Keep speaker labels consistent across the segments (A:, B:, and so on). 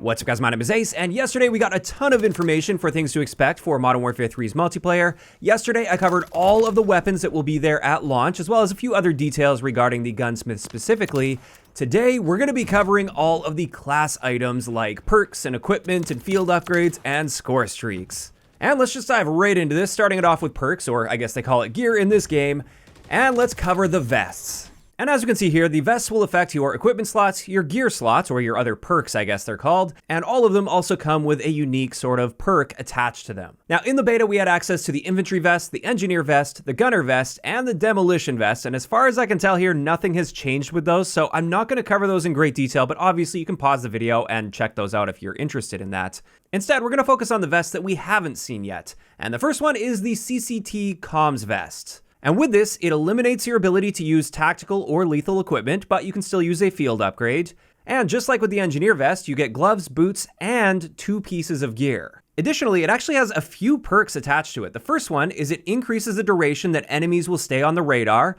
A: What's up guys, my name is Ace, and yesterday we got a ton of information for things to expect for Modern Warfare 3's multiplayer. Yesterday I covered all of the weapons that will be there at launch, as well as a few other details regarding the gunsmith specifically. Today we're going to be covering all of the class items like perks and equipment and field upgrades and score streaks. And let's just dive right into this, starting it off with perks, or I guess they call it gear in this game, and let's cover the vests. And as you can see here, the vests will affect your equipment slots, your gear slots, or your other perks, I guess they're called, and all of them also come with a unique sort of perk attached to them. Now, in the beta, we had access to the infantry vest, the engineer vest, the gunner vest, and the demolition vest, and as far as I can tell here, nothing has changed with those, so I'm not going to cover those in great detail, but obviously you can pause the video and check those out if you're interested in that. Instead, we're going to focus on the vests that we haven't seen yet, and the first one is the CCT comms vest. And with this, it eliminates your ability to use tactical or lethal equipment, but you can still use a field upgrade. And just like with the engineer vest, you get gloves, boots, and 2 pieces of gear. Additionally, it actually has a few perks attached to it. The first one is it increases the duration that enemies will stay on the radar.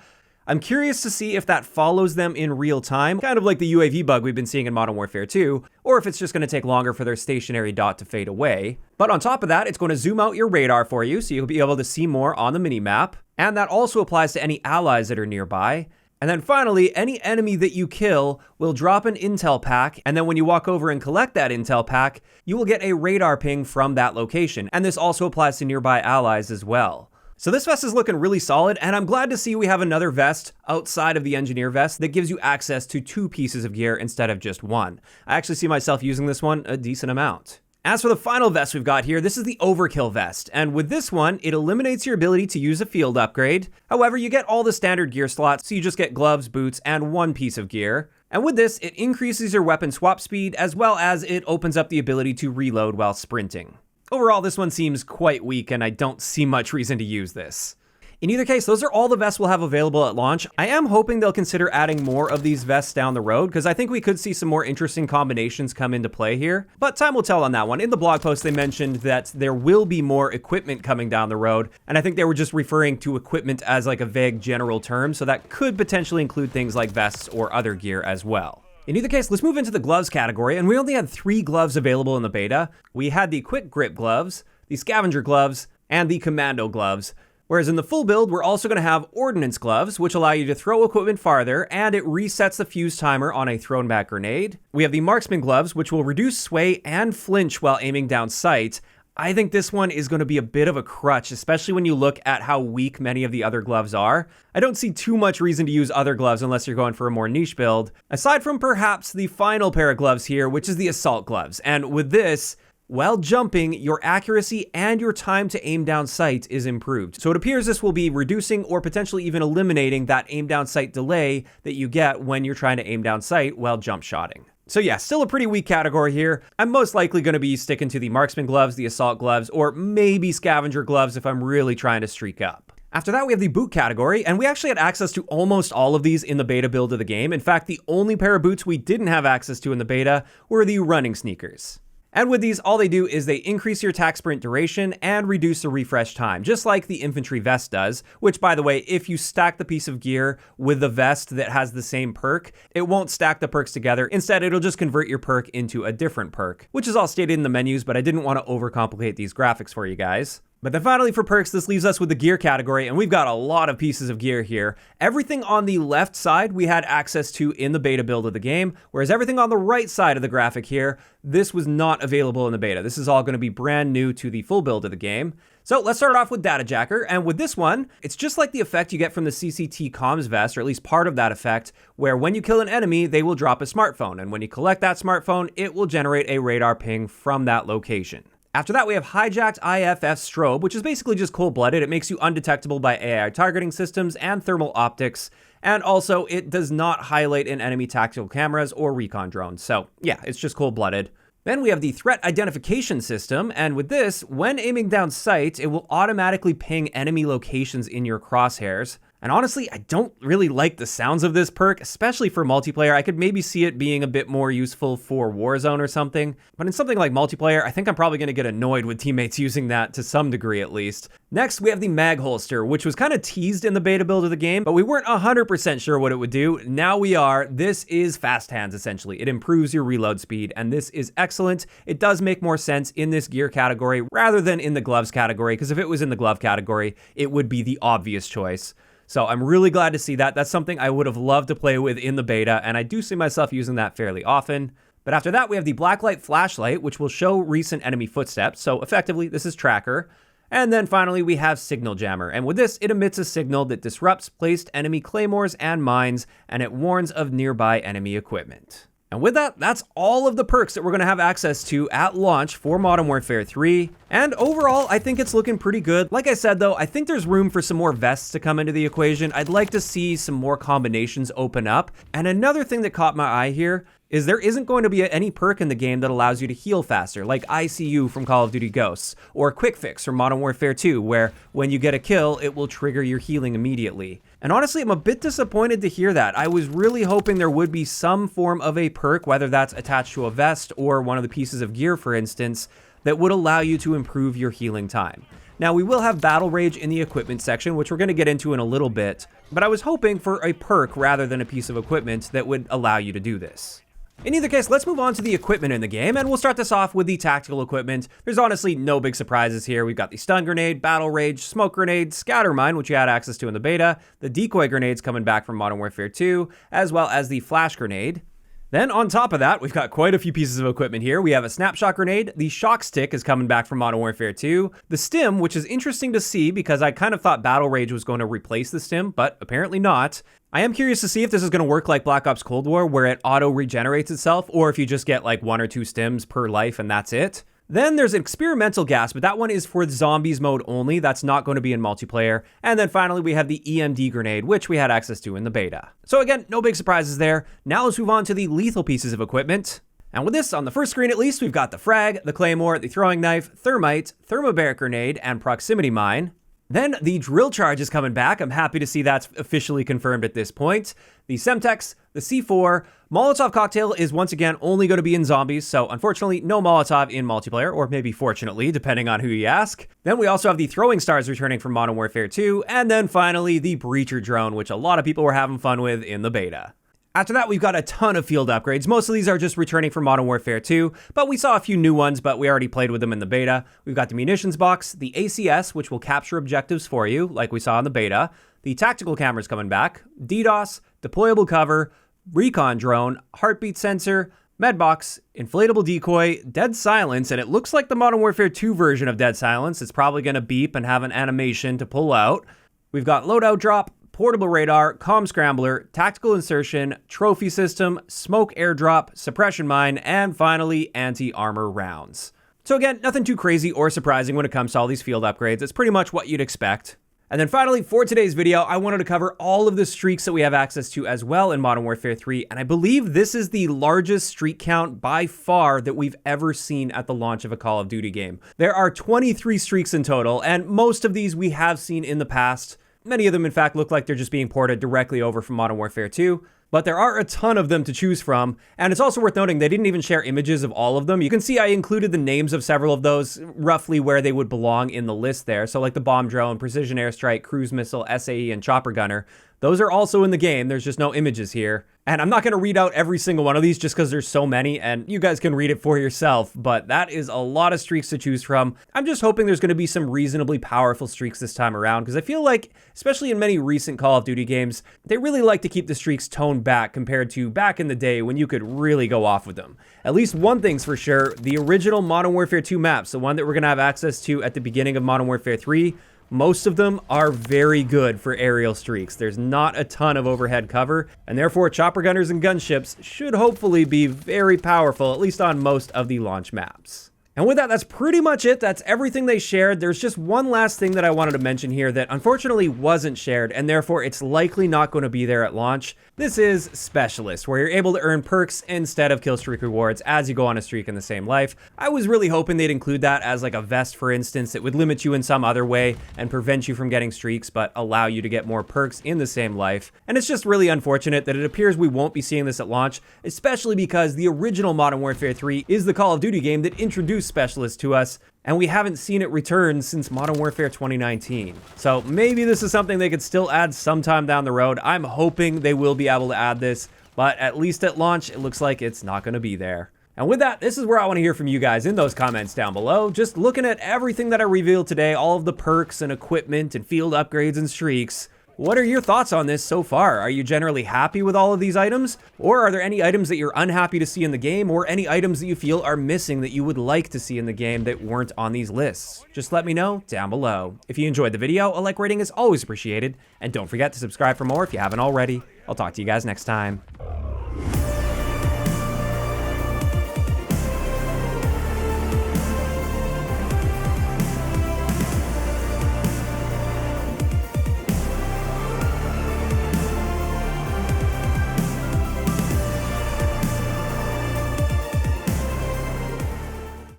A: I'm curious to see if that follows them in real time, kind of like the UAV bug we've been seeing in Modern Warfare 2, or if it's just going to take longer for their stationary dot to fade away. But on top of that, it's going to zoom out your radar for you, so you'll be able to see more on the minimap. And that also applies to any allies that are nearby. And then finally, any enemy that you kill will drop an intel pack, and then when you walk over and collect that intel pack, you will get a radar ping from that location. And this also applies to nearby allies as well. So this vest is looking really solid, and I'm glad to see we have another vest outside of the engineer vest that gives you access to 2 pieces of gear instead of just 1. I actually see myself using this one a decent amount. As for the final vest we've got here, this is the overkill vest, and with this one, it eliminates your ability to use a field upgrade. However, you get all the standard gear slots, so you just get gloves, boots, and 1 piece of gear. And with this, it increases your weapon swap speed, as well as it opens up the ability to reload while sprinting. Overall, this one seems quite weak, and I don't see much reason to use this. In either case, those are all the vests we'll have available at launch. I am hoping they'll consider adding more of these vests down the road, because I think we could see some more interesting combinations come into play here. But time will tell on that one. In the blog post, they mentioned that there will be more equipment coming down the road, and I think they were just referring to equipment as like a vague general term, so that could potentially include things like vests or other gear as well. In either case, let's move into the gloves category, and we only had 3 gloves available in the beta. We had the quick grip gloves, the scavenger gloves, and the commando gloves. Whereas in the full build, we're also going to have ordnance gloves, which allow you to throw equipment farther, and it resets the fuse timer on a thrown back grenade. We have the marksman gloves, which will reduce sway and flinch while aiming down sight. I think this one is going to be a bit of a crutch, especially when you look at how weak many of the other gloves are. I don't see too much reason to use other gloves unless you're going for a more niche build, aside from perhaps the final pair of gloves here, which is the assault gloves. And with this, while jumping, your accuracy and your time to aim down sight is improved. So it appears this will be reducing or potentially even eliminating that aim down sight delay that you get when you're trying to aim down sight while jump shotting. So yeah, still a pretty weak category here. I'm most likely going to be sticking to the marksman gloves, the assault gloves, or maybe scavenger gloves if I'm really trying to streak up. After that, we have the boot category, and we actually had access to almost all of these in the beta build of the game. In fact, the only pair of boots we didn't have access to in the beta were the running sneakers. And with these, all they do is they increase your attack sprint duration and reduce the refresh time, just like the infantry vest does, which, by the way, if you stack the piece of gear with the vest that has the same perk, it won't stack the perks together. Instead, it'll just convert your perk into a different perk, which is all stated in the menus, but I didn't want to overcomplicate these graphics for you guys. But then finally for perks, this leaves us with the gear category, and we've got a lot of pieces of gear here. Everything on the left side we had access to in the beta build of the game, whereas everything on the right side of the graphic here, this was not available in the beta. This is all going to be brand new to the full build of the game. So let's start off with Data Jacker, and with this one, it's just like the effect you get from the CCT comms vest, or at least part of that effect, where when you kill an enemy, they will drop a smartphone, and when you collect that smartphone, it will generate a radar ping from that location. After that, we have Hijacked IFF Strobe, which is basically just cold-blooded. It makes you undetectable by AI targeting systems and thermal optics, and also it does not highlight in enemy tactical cameras or recon drones. So yeah, it's just cold-blooded. Then we have the Threat Identification System, and with this, when aiming down sight, it will automatically ping enemy locations in your crosshairs. And honestly, I don't really like the sounds of this perk, especially for multiplayer. I could maybe see it being a bit more useful for Warzone or something. But in something like multiplayer, I think I'm probably going to get annoyed with teammates using that to some degree at least. Next, we have the mag holster, which was kind of teased in the beta build of the game, but we weren't 100% sure what it would do. Now we are. This is fast hands, essentially. It improves your reload speed, and this is excellent. It does make more sense in this gear category rather than in the gloves category, because if it was in the glove category, it would be the obvious choice. So I'm really glad to see that. That's something I would have loved to play with in the beta, and I do see myself using that fairly often. But after that, we have the blacklight flashlight, which will show recent enemy footsteps. So effectively, this is tracker. And then finally, we have signal jammer. And with this, it emits a signal that disrupts placed enemy claymores and mines, and it warns of nearby enemy equipment. And with that, that's all of the perks that we're going to have access to at launch for Modern Warfare 3. And overall, I think it's looking pretty good. Like I said, though, I think there's room for some more vests to come into the equation. I'd like to see some more combinations open up. And another thing that caught my eye here is there isn't going to be any perk in the game that allows you to heal faster, like ICU from Call of Duty Ghosts, or Quick Fix from Modern Warfare 2, where when you get a kill, it will trigger your healing immediately. And honestly, I'm a bit disappointed to hear that. I was really hoping there would be some form of a perk, whether that's attached to a vest or one of the pieces of gear, for instance, that would allow you to improve your healing time. Now, we will have Battle Rage in the equipment section, which we're going to get into in a little bit, but I was hoping for a perk rather than a piece of equipment that would allow you to do this. In either case, let's move on to the equipment in the game, and we'll start this off with the tactical equipment. There's honestly no big surprises here. We've got the stun grenade, battle rage, smoke grenade, scatter mine, which you had access to in the beta, the decoy grenades coming back from Modern Warfare 2, as well as the flash grenade. Then on top of that, we've got quite a few pieces of equipment here. We have a snapshot grenade, the shock stick is coming back from Modern Warfare 2, the stim, which is interesting to see because I kind of thought battle rage was going to replace the stim, but apparently not. I am curious to see if this is going to work like Black Ops Cold War, where it auto-regenerates itself, or if you just get like 1 or 2 stims per life and that's it. Then there's an experimental gas, but that one is for zombies mode only. That's not going to be in multiplayer. And then finally, we have the EMD grenade, which we had access to in the beta. So again, no big surprises there. Now let's move on to the lethal pieces of equipment. And with this, on the first screen at least, we've got the frag, the claymore, the throwing knife, thermite, thermobaric grenade, and proximity mine. Then the drill charge is coming back. I'm happy to see that's officially confirmed at this point. The Semtex, the C4, Molotov cocktail is once again only going to be in zombies, so unfortunately no Molotov in multiplayer, or maybe fortunately, depending on who you ask. Then we also have the throwing stars returning from Modern Warfare 2, and then finally the breacher drone, which a lot of people were having fun with in the beta. After that, we've got a ton of field upgrades. Most of these are just returning from Modern Warfare 2, but we saw a few new ones, but we already played with them in the beta. We've got the munitions box, the ACS, which will capture objectives for you, like we saw in the beta, the tactical cameras coming back, DDoS, deployable cover, recon drone, heartbeat sensor, medbox, inflatable decoy, dead silence, and it looks like the Modern Warfare 2 version of dead silence. It's probably going to beep and have an animation to pull out. We've got loadout drop, portable radar, comm scrambler, tactical insertion, trophy system, smoke airdrop, suppression mine, and finally anti-armor rounds. So again, nothing too crazy or surprising when it comes to all these field upgrades. It's pretty much what you'd expect. And then finally, for today's video, I wanted to cover all of the streaks that we have access to as well in Modern Warfare 3, and I believe this is the largest streak count by far that we've ever seen at the launch of a Call of Duty game. There are 23 streaks in total, and most of these we have seen in the past. Many of them, in fact, look like they're just being ported directly over from Modern Warfare 2, but there are a ton of them to choose from, and it's also worth noting they didn't even share images of all of them. You can see I included the names of several of those, roughly where they would belong in the list there, so like the bomb drone, precision airstrike, cruise missile, SAE, and chopper gunner. Those are also in the game, there's just no images here. And I'm not going to read out every single one of these just because there's so many, and you guys can read it for yourself, but that is a lot of streaks to choose from. I'm just hoping there's going to be some reasonably powerful streaks this time around, because I feel like, especially in many recent Call of Duty games, they really like to keep the streaks toned back compared to back in the day when you could really go off with them. At least one thing's for sure, the original Modern Warfare 2 maps, the one that we're going to have access to at the beginning of Modern Warfare 3, most of them are very good for aerial streaks. There's not a ton of overhead cover, and therefore chopper gunners and gunships should hopefully be very powerful, at least on most of the launch maps. And with that, that's pretty much it. That's everything they shared. There's just one last thing that I wanted to mention here that unfortunately wasn't shared, and therefore it's likely not going to be there at launch. This is Specialist, where you're able to earn perks instead of kill streak rewards as you go on a streak in the same life. I was really hoping they'd include that as like a vest, for instance. It would limit you in some other way and prevent you from getting streaks, but allow you to get more perks in the same life. And it's just really unfortunate that it appears we won't be seeing this at launch, especially because the original Modern Warfare 3 is the Call of Duty game that introduced Specialist to us, and we haven't seen it return since Modern Warfare 2019. So maybe this is something they could still add sometime down the road. I'm hoping they will be able to add this, but at least at launch, it looks like it's not going to be there. And with that, this is where I want to hear from you guys in those comments down below. Just looking at everything that I revealed today, all of the perks and equipment and field upgrades and streaks. What are your thoughts on this so far? Are you generally happy with all of these items? Or are there any items that you're unhappy to see in the game, or any items that you feel are missing that you would like to see in the game that weren't on these lists? Just let me know down below. If you enjoyed the video, a like rating is always appreciated, and don't forget to subscribe for more if you haven't already. I'll talk to you guys next time.